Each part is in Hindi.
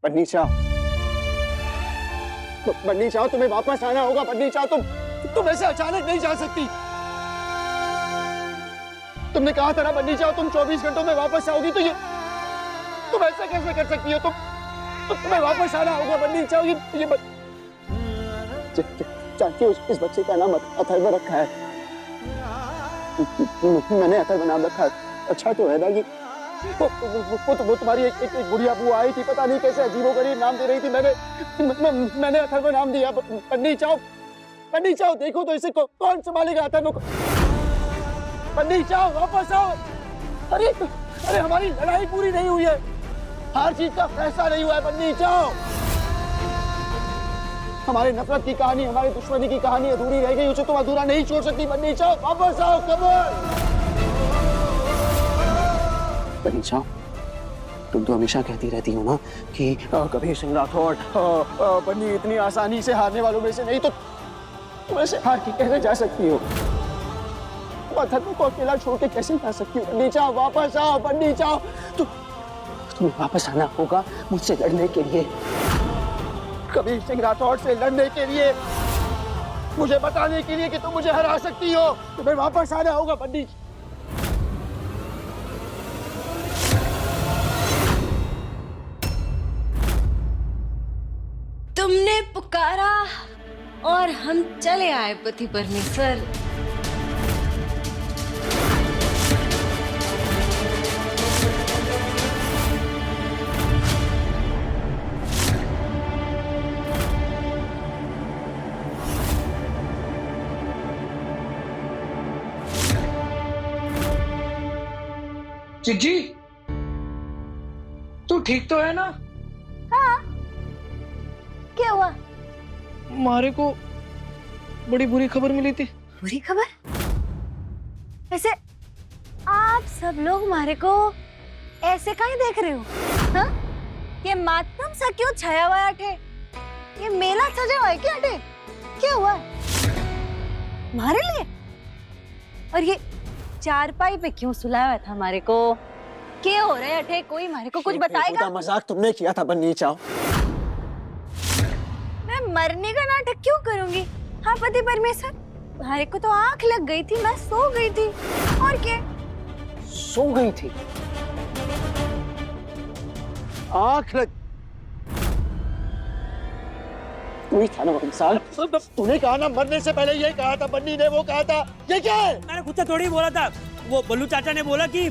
बन्नी चाओ, बन्नी चाओ, तुम्हें वापस आना होगा। बन्नी चाओ, तुम ऐसे अचानक नहीं जा सकती। तुमने कहा था ना बन्नी चाओ, तुम 24 घंटों में वापस आओगी, तो ये तुम ऐसे कैसे कर सकती हो? तुम्हें वापस आना होगा बन्नी चाओ। ये जानती हो इस बच्चे का नाम अथर्व रखा है। मैंने अथर्व नाम रखा है। अच्छा तो है ना कि वो तुम्हारी एक बुढ़िया बुआ आई थी, पता नहीं कैसे अजीबोगरीब नाम दे रही थी। मैंने अथर्व नाम दिया। बन्नी चाओ, देखो तो इसे कौन संभालेगा अथर्व को? बन्नी चाओ, वापस आओ। अरे हमारी लड़ाई पूरी नहीं हुई है, हर चीज का फैसला नहीं हुआ है। बन्नी चाओ, हमारी नफरत की कहानी, हमारी दुश्मनी की कहानी अधूरी रह गई, उसे तुम अधूरा नहीं छोड़ सकती। बन्नी चाओ, वापस आओ। कमल, बन्नी चाओ, तुम तो हमेशा कहती रहती हो ना कि कबीर सिंह राठौड़ बन्नी इतनी आसानी से हारने वालों में से नहीं, तो तुम ऐसे हार के कैसे जा सकती हो? अथर्व को अकेला छोड़ के कैसे जा सकती हो? बन्नी चाओ, वापस आओ। बन्नी चाओ, तुम्हें वापस आना होगा मुझसे लड़ने के लिए, कबीर सिंह राठौड़ से लड़ने के लिए, मुझे बताने के लिए कि तुम मुझे हरा सकती हो। तुम्हें वापस आना होगा बन्नी। तुमने पुकारा और हम चले आए पति परमेश्वर। चिज्जी, तू ठीक तो है ना? हाँ, क्या हुआ? मारे को बड़ी बुरी खबर मिली थी। बुरी खबर? ऐसे आप सब लोग हमारे को ऐसे काहे देख रहे हो? हाँ? ये मातम सा क्यों छाया हुआ है अठे? ये मेला सजा हुआ है क्या अठे? क्या हुआ? हमारे लिए? और ये चारपाई पे क्यों सुलाया हुआ था हमारे को? क्या हो रहा है अठे? कोई हमारे को कुछ बताएगा? मजाक तुमने किया था बन्नी चाओ। मैं मरने का नाटक क्यों करूंगी? हाँ पति परमेश्वर, हमारे को तो आंख लग गई थी, मैं सो गई थी। और क्या? सो गई थी? आंख लग तू ही था ना वो इंसान। तूने कहा ना मरने से पहले ये कहा था, बन्नी ने वो कहा था। ये क्या है? मैंने खुद से थोड़ी बोला था। वो बल्लू चाचा ने बोला कि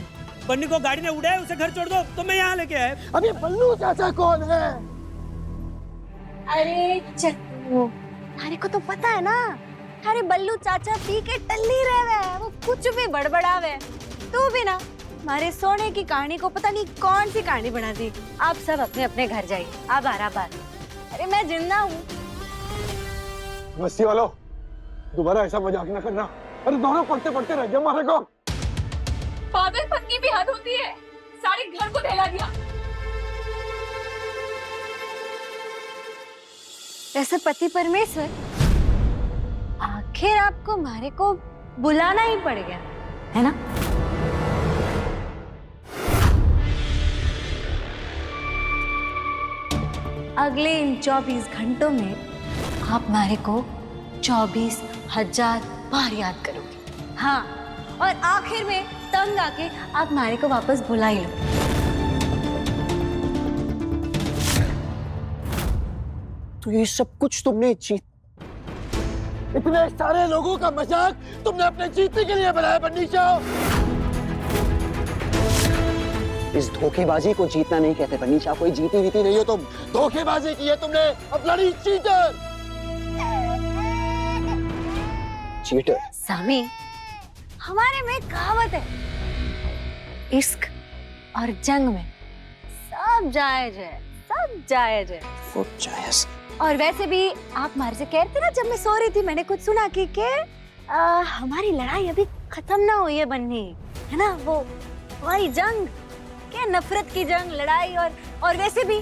बन्नी को गाड़ी ने उड़ाया, उसे घर छोड़ दो, तो मैं यहाँ लेके आया। अब ये बल्लू चाचा कौन है? अरे चक्कू, थारे को तो पता है ना, थारे बल्लू चाचा पी के टल्ली रहे हैं, वो कुछ भी बड़बड़ावे। तू भी ना हमारे सोने की कहानी को पता नहीं कौन सी कहानी बना दी। आप सब अपने अपने घर जाइए। आभार आभार। अरे मैं जिंदा हूँ। मस्ती वालों, दोबारा ऐसा मजाक ना करना। अरे दोनों पढ़ते पढ़ते रह गए हमारे को। पागल पत्नी भी हद होती है, सारे घर को दहला दिया। ऐसे पति परमेश्वर, आखिर आपको हमारे को बुलाना ही पड़ गया है ना? अगले इन 24 घंटों में आप हमारे को 24,000 बार याद करोगे। हाँ, और आखिर में तंग आके आप हमारे को वापस बुला ही लो। तो ये सब कुछ तुमने जीत, इतने सारे लोगों का मजाक तुमने अपने जीतने के लिए बनाया बन्नी चाओ। इस धोखेबाजी को जीतना नहीं कहते बन्नी चाओ। कोई जीती जीती नहीं हो तुम, धोखेबाजी की है तुमने। अब लड़ी चीटर। चीटर। सामी, हमारे में कहावत है, इश्क और जंग में सब जायज है, सब जायज है। वो जायज। और वैसे भी आप हमारे से कह रहे थे ना, जब मैं सो रही थी मैंने कुछ सुना कि हमारी लड़ाई अभी खत्म ना हुई है बन्नी, है ना? वो हमारी जंग, क्या नफरत की जंग, लड़ाई, और वैसे भी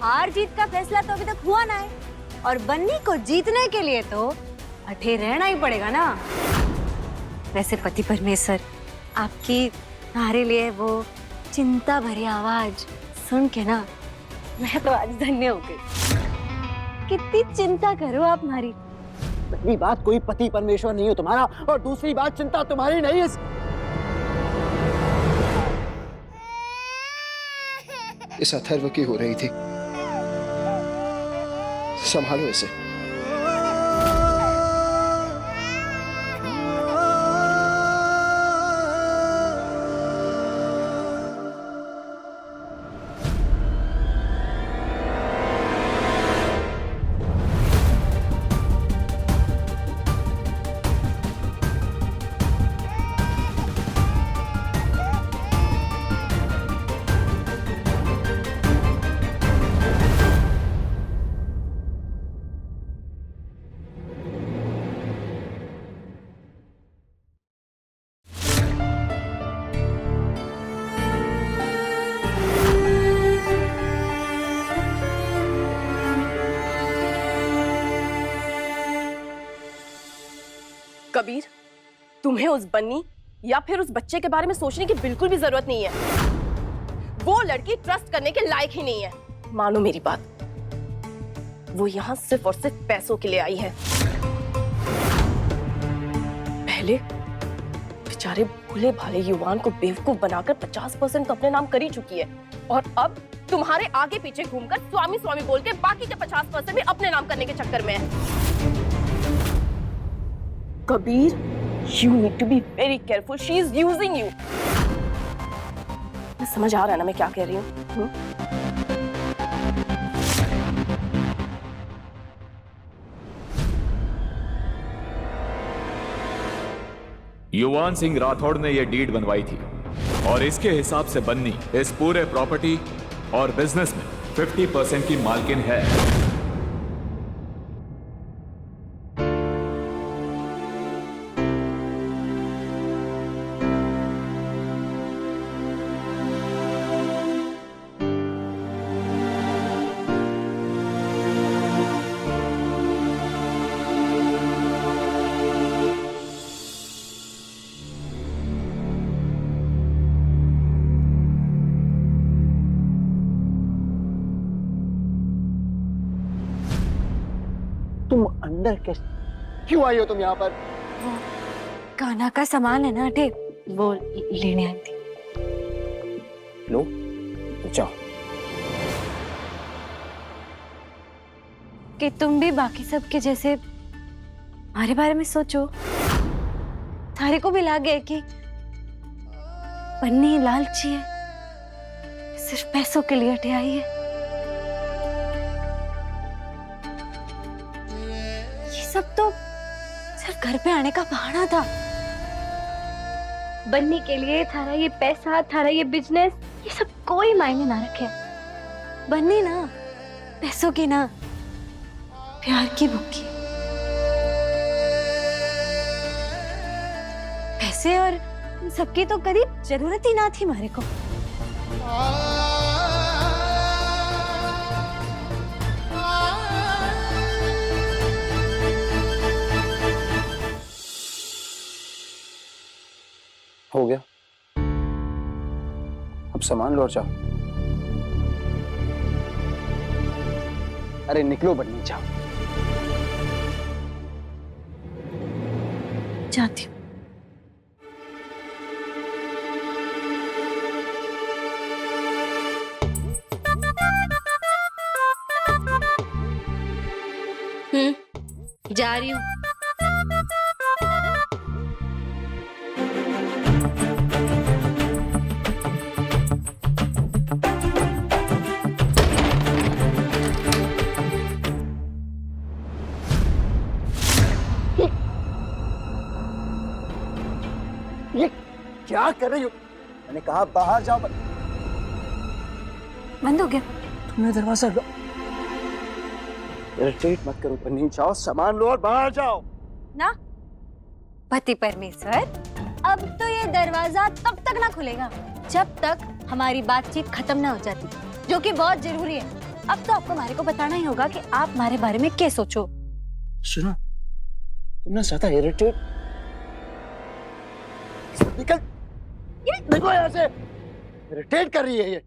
हार जीत का फैसला तो अभी तक हुआ ना है। और बन्नी को जीतने के लिए तो अठे रहना ही पड़ेगा ना। वैसे पति परमेश्वर, आपकी हमारे लिए वो चिंता भरी आवाज सुन के ना मैं तो आज धन्य हो गई। कितनी चिंता करो आप हमारी। पहली बात, कोई पति परमेश्वर नहीं हो तुम्हारा, और दूसरी बात, चिंता तुम्हारी नहीं है। इस अथर्व की हो रही थी, संभालो इसे। कबीर, तुम्हें उस बन्नी या फिर उस बच्चे के बारे में सोचने की बिल्कुल भी जरूरत नहीं है। वो लड़की ट्रस्ट करने के लायक ही नहीं है। मानो मेरी बात, वो यहाँ सिर्फ और सिर्फ पैसों के लिए आई है। पहले बेचारे भोले भाले युवान को बेवकूफ बनाकर 50% तो अपने नाम कर ही चुकी है, और अब तुम्हारे आगे पीछे घूमकर स्वामी स्वामी बोल के बाकी के 50% भी अपने नाम करने के चक्कर में है। Kabir, you need to be very careful. She is using you. मैं समझ आ रहा है ना मैं क्या कह रही हूँ? युवान सिंह राठौड़ ने यह डीड बनवाई थी, और इसके हिसाब से बन्नी इस पूरे प्रॉपर्टी और बिजनेस में 50% की मालकिन है। तुम अंदर कैसे, क्यों आई हो तुम यहाँ पर? कान्हा का सामान है ना अटे, वो लेने आई थी। लो, जाओ। कि तुम भी बाकी सब के जैसे हमारे बारे में सोचो। सारे को भी लगे कि बन्नी लालची है, सिर्फ पैसों के लिए अटे आई है। ये सब तो सिर्फ घर पे आने का बहाना था। बन्नी के लिए थारा ये पैसा, थारा ये बिजनेस, ये सब कोई मायने ना रखे। बन्नी ना पैसों की ना, प्यार की भूखी। पैसे और सबकी तो कभी जरूरत ही ना थी हमारे को। हो गया, अब सामान लौट जाओ। अरे निकलो बन्नी, जाओ। जाती हूँ। जा रही हूँ। ये क्या कर रही हो? मैंने कहा बाहर जाओ। बंद हो गया। तुमने दरवाजा इरिटेट मत करो बन्नी, जाओ सामान लो और बाहर जाओ ना। पति परमेश्वर, अब तो ये दरवाजा तब तक ना खुलेगा जब तक हमारी बातचीत खत्म ना हो जाती, जो कि बहुत जरूरी है। अब तो आपको हमारे को बताना ही होगा कि आप हमारे बारे में क्या सोचो। सुनो, तुमने ज्यादा इरिटेट, निकल, ये देखो यहाँ से, इरिटेट कर रही है ये।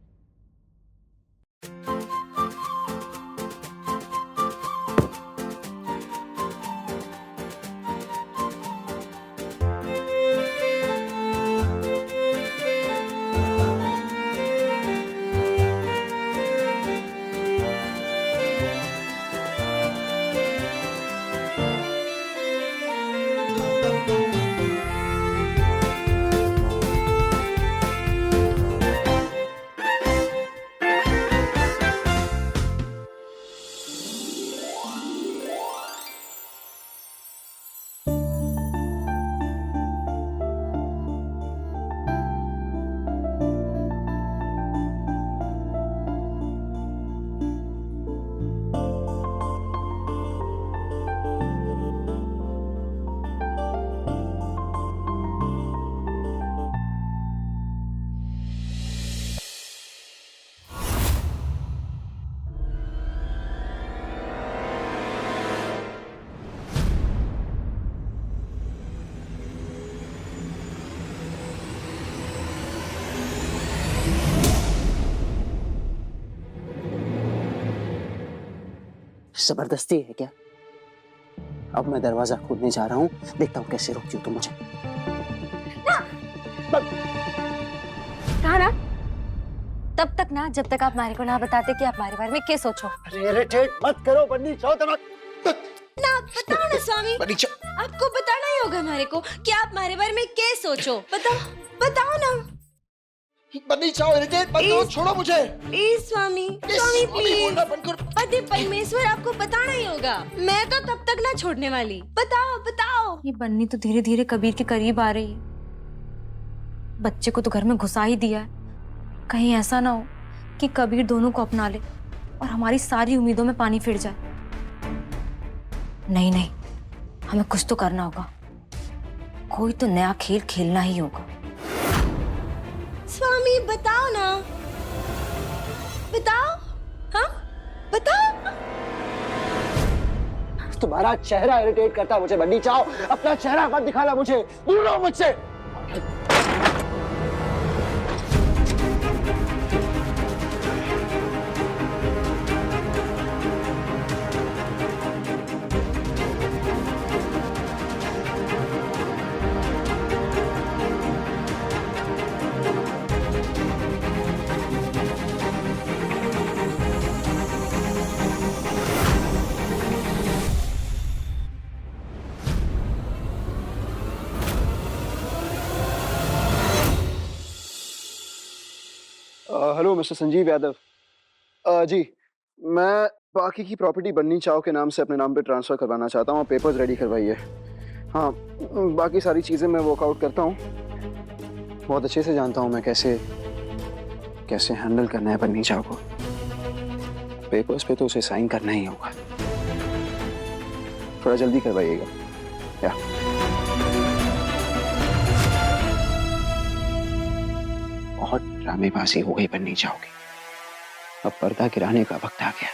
जबरदस्ती है क्या? अब मैं दरवाजा खोलने जा रहा हूँ, देखता हूँ कैसे रोकती हो तुम मुझे। कहा ना, तब तक ना जब तक आप मारे को ना बताते कि आप हमारे बारे में क्या सोचो। अरे इरिटेट मत करो बन्नी चाओ, ना बताओ ना स्वामी, बन्नी चाओ। आपको बताना ही होगा हमारे को कि आप हमारे बारे में क्या सोचो। बताओ ना। बन्नी चाओ, इरिटेट मत करो, छोड़ो मुझे। Please Swami, Swami please. पति परमेश्वर आपको बताना ही होगा, मैं तो तब तक ना छोड़ने वाली। बताओ। ये बन्नी तो धीरे धीरे कबीर के करीब आ रही है। बच्चे को तो घर में घुसा ही दिया है, कहीं ऐसा ना हो कि कबीर दोनों को अपना ले और हमारी सारी उम्मीदों में पानी फिर जाए। नहीं, हमें कुछ तो करना होगा, कोई तो नया खेल खेलना ही होगा। स्वामी बताओ ना, हाँ बताओ। तुम्हारा चेहरा इरिटेट करता है मुझे बन्नी चाओ, अपना चेहरा मत दिखाना मुझे, दूर रहो मुझसे। Hello mister Sanjeev Yadav. जी, मैं बाकी की प्रॉपर्टी बन्नी चाव के नाम से अपने नाम पे ट्रांसफ़र करवाना चाहता हूँ। पेपर्स रेडी करवाइए। हाँ, बाकी सारी चीज़ें मैं वर्कआउट करता हूँ, बहुत अच्छे से जानता हूँ मैं कैसे हैंडल करना है बन्नी चाव को। पेपर्स पे तो उसे साइन करना ही होगा, थोड़ा जल्दी करवाइएगा। या बहुत ड्रामेबाजी हो गई बन्नी चाव की, अब पर्दा गिराने का वक्त आ गया।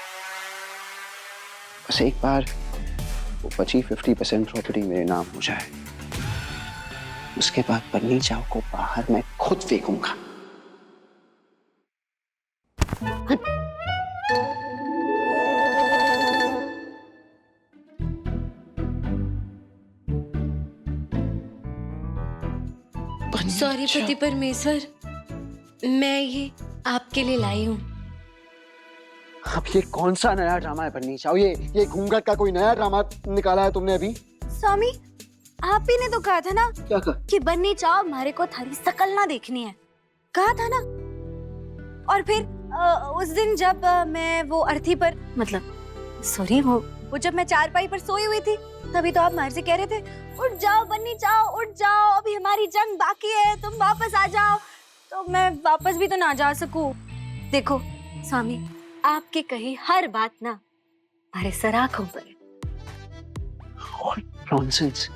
बस एक बार वो बची 50% प्रॉपर्टी मेरे नाम हो जाए, उसके बाद बन्नी चाव को बाहर मैं खुद फेंकूंगा। सॉरी पति परमेश्वर, मैं ये आपके लिए लाई हूँ। अब ये कौन सा नया ड्रामा है बन्नी चाव? ये घूंघट का कोई नया ड्रामा निकाला है तुमने अभी? स्वामी, आप ही ने तो कहा था ना, क्या कहा? कि बन्नी चाव हमारे को थारी शकल ना देखनी है, कहा था ना। और फिर उस दिन जब मैं वो अर्थी पर, मतलब सॉरी, वो जब मैं चारपाई पर सोई हुई थी, तभी तो आप मार से कह रहे थे, उठ जाओ बन्नी चाव, उठ जाओ, अभी हमारी जंग बाकी है, तुम वापस आ जाओ। तो मैं वापस भी तो ना जा सकूं। देखो स्वामी, आपके कही हर बात ना हमारे सर आंखों पर है। नॉनसेंस।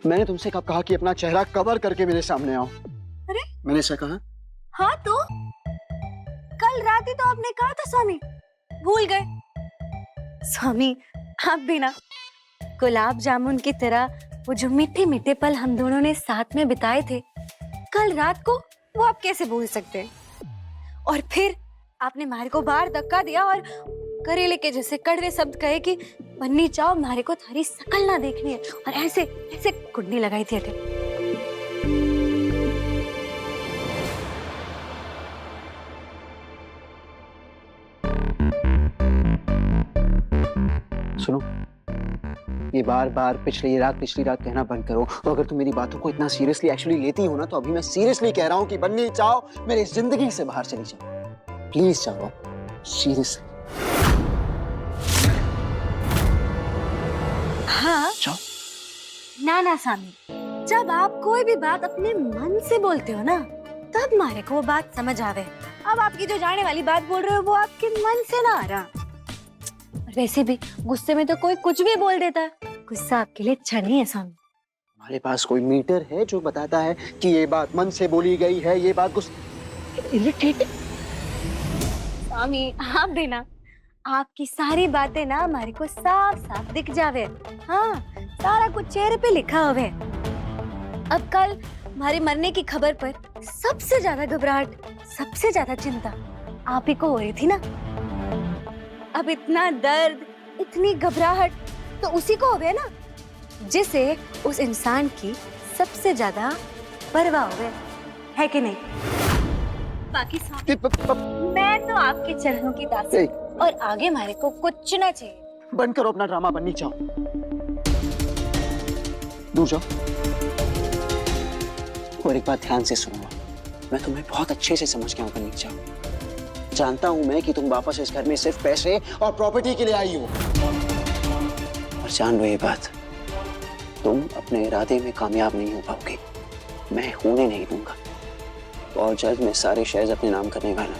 मैंने तुमसे कब कहा कि अपना चेहरा कवर करके मेरे सामने आओ? अरे मैंने ऐसा कहा? हाँ, तो कल रात ही तो आपने कहा था स्वामी, भूल गए? स्वामी, आप भी ना गुलाब जामुन की तरह वो जो मीठे मीठे पल हम दोनों ने साथ में बिताए थे कल रात को, वो आप कैसे भूल सकते हैं? और फिर आपने मारे को बाहर धक्का दिया और करेले के जैसे कड़वे शब्द कहे कि बन्नी चाव मारे को थारी शकल ना देखनी है, और ऐसे ऐसे कुंडली लगाई थी। सुनो, ये बार बार पिछली रात कहना बंद करो। और अगर तुम मेरी बातों को इतना सीरियसली एक्चुअली लेती हो ना, तो अभी मैं सीरियसली कह रहा हूँ कि बन्नी चाव मेरी जिंदगी से बाहर चली जाओ, प्लीज जाओ, सीरियसली। हाँ जाओ। ना स्वामी, जब आप कोई भी बात अपने मन से बोलते हो ना, तब मारे को वो बात समझ आवे। अब आपकी जो जाने वाली बात बोल रहे हो, वो आपके मन से ना आ रहा। वैसे भी गुस्से में तो कोई कुछ भी बोल देता है, गुस्सा आपके लिए अच्छा नहीं है स्वामी। हमारे पास कोई मीटर है जो बताता है कि ये बात मन से बोली गई है, ये बात इरिटेटिंग। स्वामी, आप भी ना, आपकी सारी बातें ना हमारे को साफ साफ दिख जावे। हाँ, सारा कुछ चेहरे पे लिखा हुआ है। अब कल हमारे मरने की खबर पर सबसे ज्यादा घबराहट, सबसे ज्यादा चिंता आप ही को हो रही थी ना। अब इतना दर्द, इतनी घबराहट तो उसी को हो गया ना, जिसे उस इंसान की सबसे ज्यादा परवाह हो गई, है कि नहीं? बाकी मैं तो आपके चरणों की दासी हूं, और आगे हमारे को कुछ ना चाहिए। बंद करो अपना ड्रामा, बननी चाहो दूर जाओ। और एक बात ध्यान से सुनो, मैं तुम्हें बहुत अच्छे से समझ गया हूं बननी चाहो। जानता हूं मैं कि तुम वापस इस घर में सिर्फ पैसे और प्रॉपर्टी के लिए आई हो, और जान लो ये बात, तुम अपने इरादे में कामयाब नहीं हो पाओगे। मैं होने नहीं दूंगा। और जल्द मैं सारे शेयर्स अपने नाम करने वाला हूं,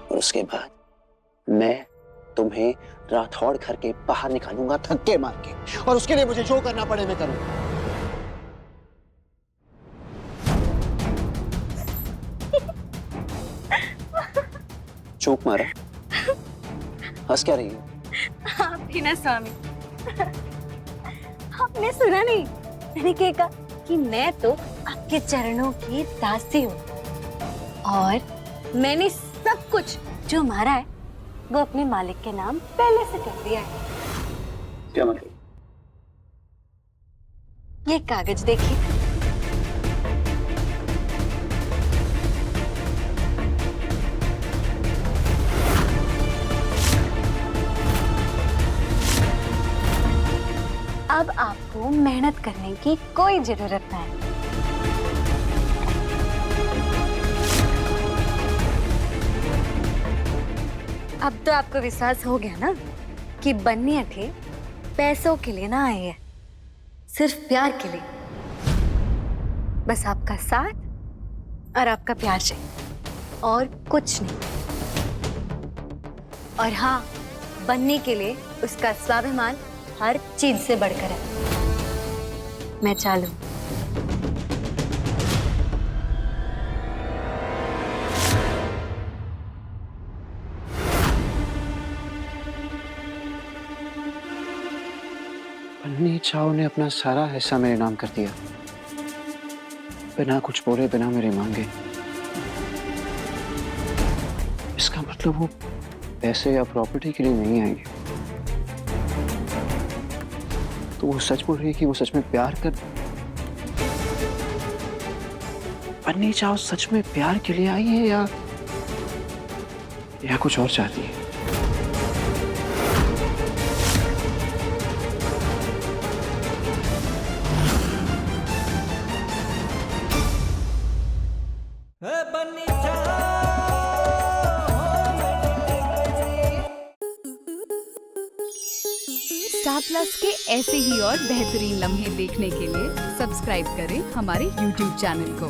और उसके बाद मैं तुम्हें राठौड़ घर के बाहर निकालूंगा धक्के मार के, और उसके लिए मुझे जो करना पड़े मैं करूंगा। चूक मारा, हंस क्या रही हो? आप भी ना स्वामी, आपने सुना नहीं, मैंने क्या कहा कि मैं तो आपके चरणों की दासी हूँ, और मैंने सब कुछ जो मारा है वो अपने मालिक के नाम पहले से कर दिया है। क्या मतलब? ये कागज देखिए। अब आपको मेहनत करने की कोई जरूरत नहीं। अब तो आपको विश्वास हो गया ना कि बन्नी अठे पैसों के लिए ना आई है, सिर्फ प्यार के लिए। बस आपका साथ और आपका प्यार चाहिए, और कुछ नहीं। और हाँ, बन्नी के लिए उसका स्वाभिमान हर चीज से बढ़कर है। मैं चालू। बन्नी चाव ने अपना सारा हिस्सा मेरे नाम कर दिया, बिना कुछ बोले, बिना मेरे मांगे। इसका मतलब वो पैसे या प्रॉपर्टी के लिए नहीं आएंगे। तो वो सच बोल रही है कि वो सच में प्यार कर, बन्नी चाव सच में प्यार के लिए आई है या कुछ और चाहती है? स्टार प्लस के ऐसे ही और बेहतरीन लम्हे देखने के लिए सब्सक्राइब करें हमारे YouTube चैनल को।